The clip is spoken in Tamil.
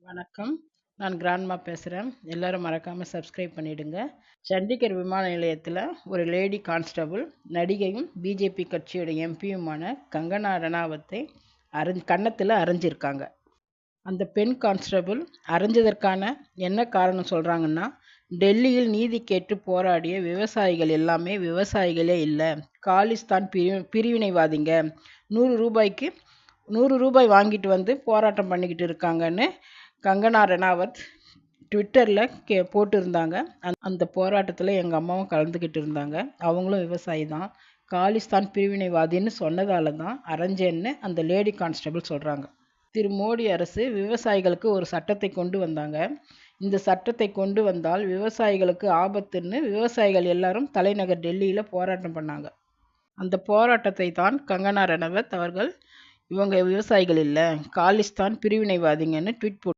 வணக்கம். நான் கிராண்ட்மா பேசுறேன். எல்லாரும் மறக்காம சப்ஸ்கிரைப் பண்ணிடுங்க. சண்டிகர் விமான நிலையத்துல ஒரு லேடி கான்ஸ்டபிள், நடிகையும் பிஜேபி கட்சியோட எம்பியுமான கங்கனா ரணாவத்தை கன்னத்துல அறைஞ்சிருக்காங்க. அந்த பெண் கான்ஸ்டபிள் அறைஞ்சதற்கான என்ன காரணம் சொல்றாங்கன்னா, டெல்லியில் நீதி கேட்டு போராடிய விவசாயிகள் எல்லாமே விவசாயிகளே இல்ல, காலிஸ்தான் பிரிவினைவாதிங்க. 100 ரூபாய் வாங்கிட்டு வந்து போராட்டம் பண்ணிக்கிட்டு இருக்காங்கன்னு கங்கனா ரணாவத் ட்விட்டரில் போட்டிருந்தாங்க. அந்த போராட்டத்தில் எங்கள் அம்மாவும் கலந்துக்கிட்டு இருந்தாங்க. அவங்களும் விவசாயி தான். காலிஸ்தான் பிரிவினைவாதின்னு சொன்னதால தான் அரைஞ்சேன்னு அந்த லேடி கான்ஸ்டபிள் சொல்கிறாங்க. திரு மோடி அரசு விவசாயிகளுக்கு ஒரு சட்டத்தை கொண்டு வந்தாங்க. இந்த சட்டத்தை கொண்டு வந்தால் விவசாயிகளுக்கு ஆபத்துன்னு விவசாயிகள் எல்லாரும் தலைநகர் டெல்லியில் போராட்டம் பண்ணாங்க. அந்த போராட்டத்தை தான் கங்கனா ரணாவத் அவர்கள் இவங்க விவசாயிகள் இல்லை, காலிஸ்தான் பிரிவினைவாதிங்கன்னு ட்வீட் போட்டு